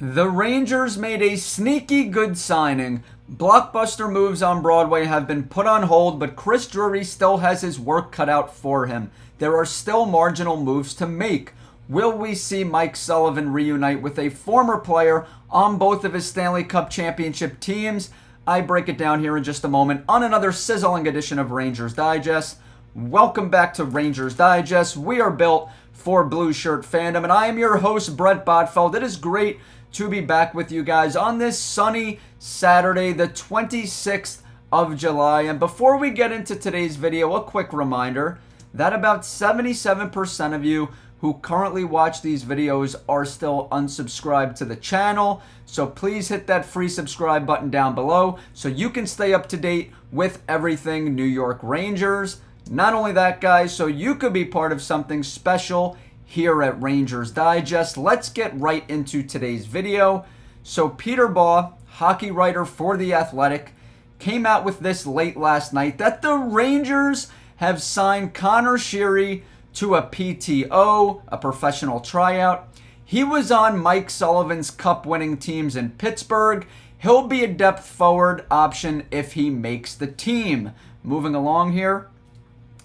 The Rangers made a sneaky good signing. Blockbuster moves on Broadway have been put on hold, but Chris Drury still has his work cut out for him. There are still marginal moves to make. Will we see Mike Sullivan reunite with a former player on both of his Stanley Cup championship teams? I break it down here in just a moment on another sizzling edition of Rangers Digest. Welcome back to Rangers Digest. We are built for Blue Shirt fandom, and I am your host, Bret Botfeld. It is great to be back with you guys on this sunny Saturday, the 26th of July. And before we get into today's video, a quick reminder that about 77% of you who currently watch these videos are still unsubscribed to the channel. So please hit that free subscribe button down below so you can stay up to date with everything New York Rangers. Not only that, guys, so you could be part of something special here at Rangers Digest. Let's get right into today's video. So Peter Baugh, hockey writer for The Athletic, came out with this late last night that the Rangers have signed Conor Sheri to a PTO, a professional tryout. He was on Mike Sullivan's cup-winning teams in Pittsburgh. He'll be a depth forward option if he makes the team. Moving along here.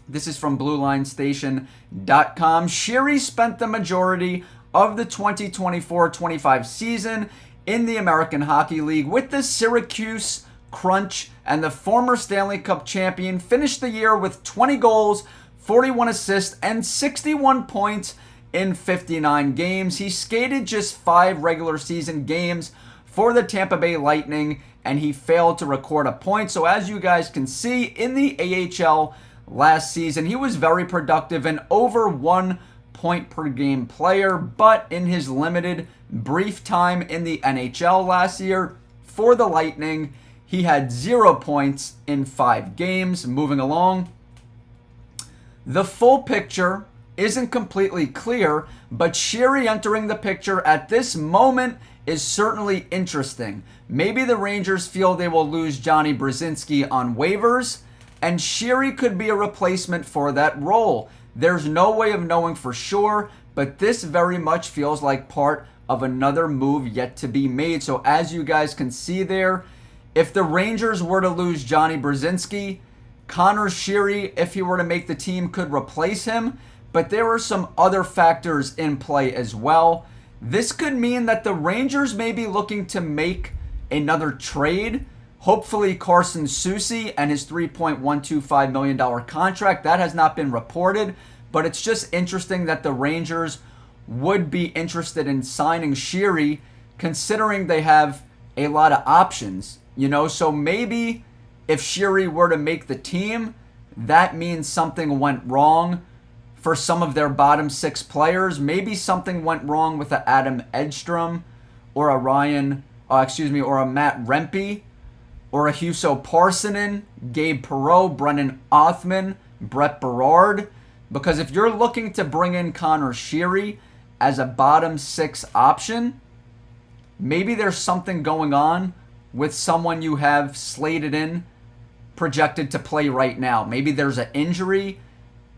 This is from BlueLineStation.com. Sheri spent the majority of the 2024-25 season in the American Hockey League with the Syracuse Crunch, and the former Stanley Cup champion finished the year with 20 goals, 41 assists, and 61 points in 59 games. He skated just 5 regular season games for the Tampa Bay Lightning, and he failed to record a point. So as you guys can see, in the AHL last season, he was very productive and over 1 point per game player, but in his limited brief time in the NHL last year for the Lightning, he had 0 points in 5 games. Moving along. The full picture isn't completely clear, but Sheri entering the picture at this moment is certainly interesting. Maybe the Rangers feel they will lose Johnny Brzezinski on waivers, and Sheri could be a replacement for that role. There's no way of knowing for sure, but this very much feels like part of another move yet to be made. So as you guys can see there, if the Rangers were to lose Johnny Brzezinski, Conor Sheri, if he were to make the team, could replace him. But there are some other factors in play as well. This could mean that the Rangers may be looking to make another trade. Hopefully Carson Soucy and his $3.125 million contract. That has not been reported, but it's just interesting that the Rangers would be interested in signing Sheri, considering they have a lot of options. So maybe if Sheri were to make the team, that means something went wrong for some of their bottom 6 players. Maybe something went wrong with a Adam Edstrom or a Matt Rempe, or a Huso Parssinen, Gabe Perreault, Brennan Othman, Brett Berard. Because if you're looking to bring in Conor Sheri as a bottom 6 option, maybe there's something going on with someone you have slated in, projected to play right now. Maybe there's an injury.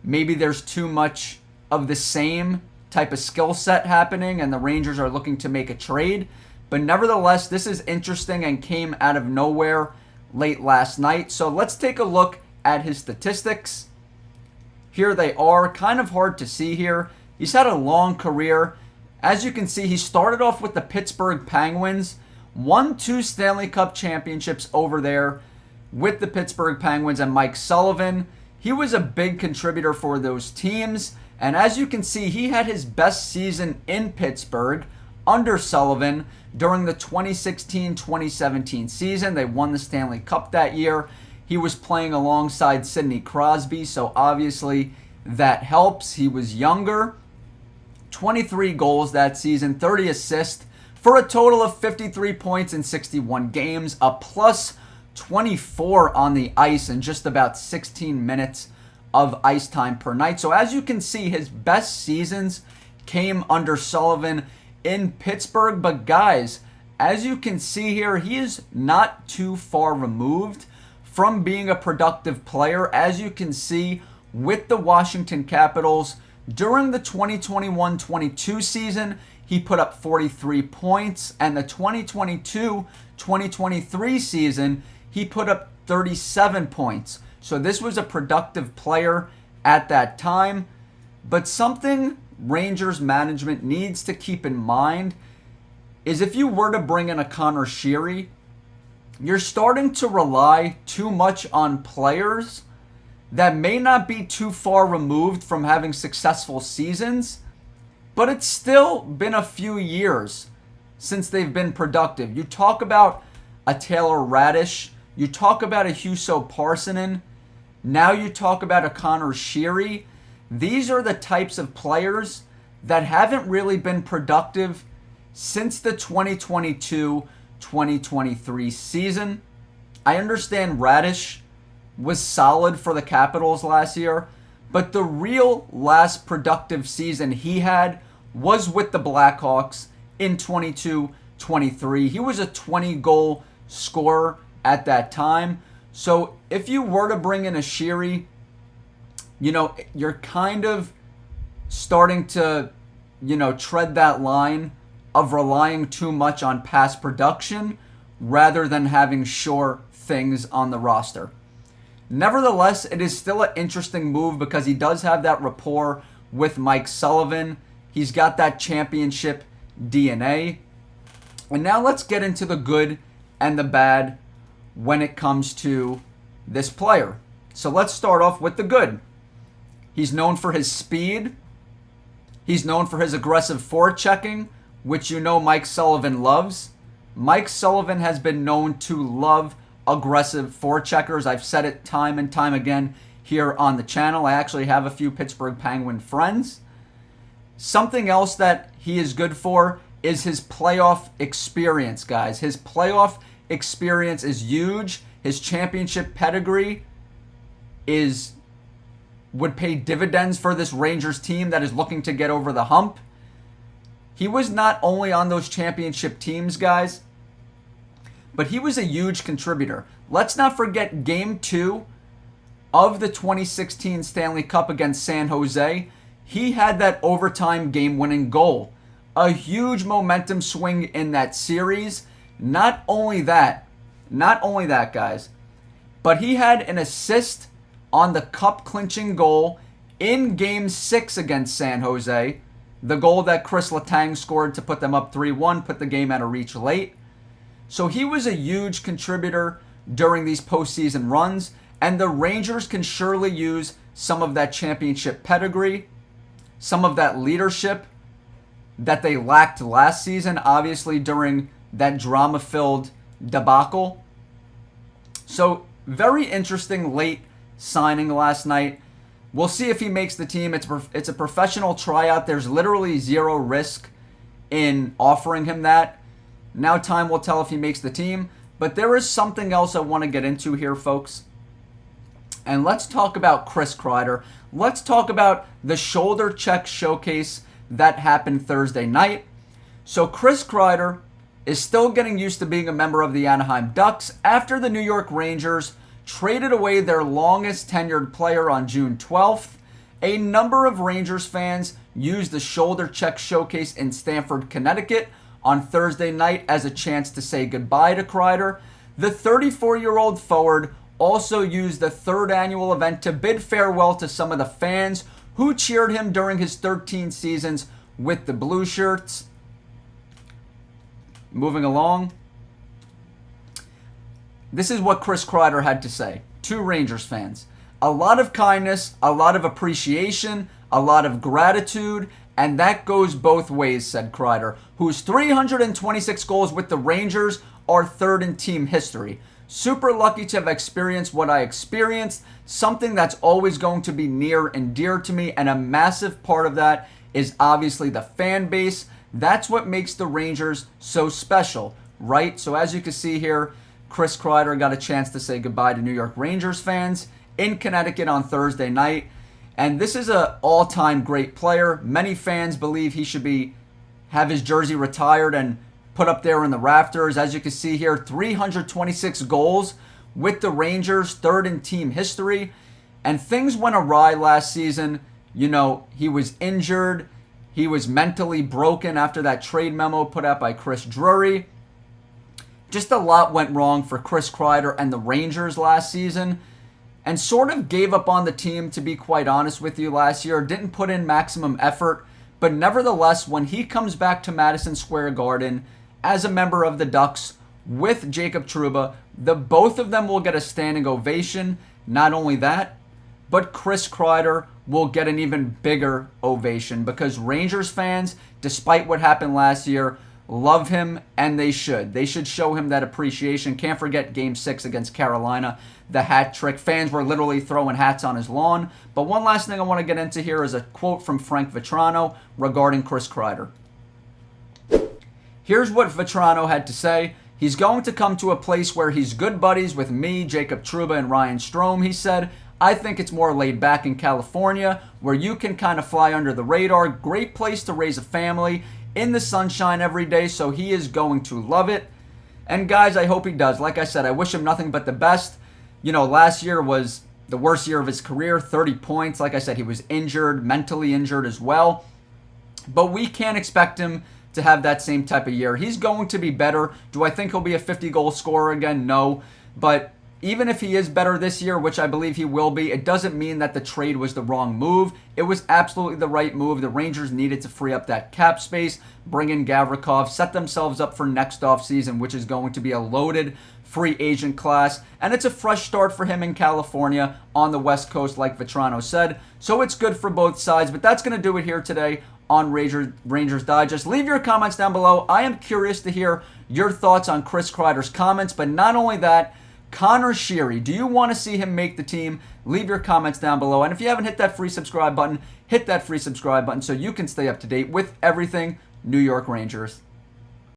Maybe there's too much of the same type of skill set happening, and the Rangers are looking to make a trade. But nevertheless, this is interesting and came out of nowhere late last night. So let's take a look at his statistics. Here they are. Kind of hard to see here. He's had a long career. As you can see, he started off with the Pittsburgh Penguins, won 2 Stanley Cup championships over there with the Pittsburgh Penguins and Mike Sullivan. He was a big contributor for those teams. And as you can see, he had his best season in Pittsburgh under Sullivan during the 2016-2017 season. They won the Stanley Cup that year. He was playing alongside Sidney Crosby, so obviously that helps. He was younger. 23 goals that season, 30 assists, for a total of 53 points in 61 games, a plus 24 on the ice in just about 16 minutes of ice time per night. So as you can see, his best seasons came under Sullivan in Pittsburgh. But guys, as you can see here, he is not too far removed from being a productive player. As you can see with the Washington Capitals, during the 2021-22 season, he put up 43 points. And the 2022-2023 season, he put up 37 points. So this was a productive player at that time. But something Rangers management needs to keep in mind is if you were to bring in a Connor Sheri, you're starting to rely too much on players that may not be too far removed from having successful seasons, but it's still been a few years since they've been productive. You talk about a Taylor Radish, you talk about a Huso Parssinen, now you talk about a Connor Sheri. These are the types of players that haven't really been productive since the 2022-2023 season. I understand Radish was solid for the Capitals last year, but the real last productive season he had was with the Blackhawks in 22-23. He was a 20-goal scorer at that time. So if you were to bring in a Sheri, you're kind of starting to, tread that line of relying too much on past production rather than having sure things on the roster. Nevertheless, it is still an interesting move because he does have that rapport with Mike Sullivan. He's got that championship DNA. And now let's get into the good and the bad when it comes to this player. So let's start off with the good. He's known for his speed. He's known for his aggressive forechecking, which Mike Sullivan loves. Mike Sullivan has been known to love aggressive forecheckers. I've said it time and time again here on the channel. I actually have a few Pittsburgh Penguin friends. Something else that he is good for is his playoff experience, guys. His playoff experience is huge. His championship pedigree would pay dividends for this Rangers team that is looking to get over the hump. He was not only on those championship teams, guys, but he was a huge contributor. Let's not forget Game 2 of the 2016 Stanley Cup against San Jose. He had that overtime game-winning goal. A huge momentum swing in that series. Not only that, guys, but he had an assist on the cup-clinching goal in Game 6 against San Jose. The goal that Chris Letang scored to put them up 3-1, put the game out of reach late. So he was a huge contributor during these postseason runs, and the Rangers can surely use some of that championship pedigree, some of that leadership that they lacked last season, obviously during that drama-filled debacle. So very interesting late signing last night. We'll see if he makes the team. It's a professional tryout. There's literally zero risk in offering him that. Now time will tell if he makes the team. But there is something else I want to get into here, folks. And let's talk about Chris Kreider. Let's talk about the shoulder check showcase that happened Thursday night. So Chris Kreider is still getting used to being a member of the Anaheim Ducks after the New York Rangers traded away their longest tenured player on June 12th. A number of Rangers fans used the shoulder check showcase in Stamford, Connecticut on Thursday night as a chance to say goodbye to Kreider. The 34-year-old forward also used the third annual event to bid farewell to some of the fans who cheered him during his 13 seasons with the Blue Shirts. Moving along. This is what Chris Kreider had to say to Rangers fans. A lot of kindness, a lot of appreciation, a lot of gratitude, and that goes both ways, said Kreider, whose 326 goals with the Rangers are third in team history. Super lucky to have experienced what I experienced, something that's always going to be near and dear to me, and a massive part of that is obviously the fan base. That's what makes the Rangers so special, right? So as you can see here, Chris Kreider got a chance to say goodbye to New York Rangers fans in Connecticut on Thursday night. And this is an all-time great player. Many fans believe he should have his jersey retired and put up there in the rafters. As you can see here, 326 goals with the Rangers, third in team history. And things went awry last season. He was injured. He was mentally broken after that trade memo put out by Chris Drury. Just a lot went wrong for Chris Kreider and the Rangers last season, and sort of gave up on the team, to be quite honest with you, last year. Didn't put in maximum effort, but nevertheless, when he comes back to Madison Square Garden as a member of the Ducks with Jacob Trouba, both of them will get a standing ovation. Not only that, but Chris Kreider will get an even bigger ovation because Rangers fans, despite what happened last year, love him, and they should. They should show him that appreciation. Can't forget Game 6 against Carolina, the hat trick. Fans were literally throwing hats on his lawn. But one last thing I want to get into here is a quote from Frank Vatrano regarding Chris Kreider. Here's what Vatrano had to say. He's going to come to a place where he's good buddies with me, Jacob Trouba, and Ryan Strome, he said. I think it's more laid back in California, where you can kind of fly under the radar. Great place to raise a family in the sunshine every day, so he is going to love it. And guys, I hope he does. Like I said, I wish him nothing but the best. You know, last year was the worst year of his career, 30 points. Like I said, he was injured, mentally injured as well. But we can't expect him to have that same type of year. He's going to be better. Do I think he'll be a 50-goal scorer again? No. But even if he is better this year, which I believe he will be, it doesn't mean that the trade was the wrong move. It was absolutely the right move. The Rangers needed to free up that cap space, bring in Gavrikov, set themselves up for next offseason, which is going to be a loaded free agent class. And it's a fresh start for him in California on the West Coast, like Vatrano said. So it's good for both sides. But that's going to do it here today on Rangers Digest. Leave your comments down below. I am curious to hear your thoughts on Chris Kreider's comments. But not only that, Connor Sheri, do you want to see him make the team? Leave your comments down below. And if you haven't hit that free subscribe button, hit that free subscribe button so you can stay up to date with everything New York Rangers.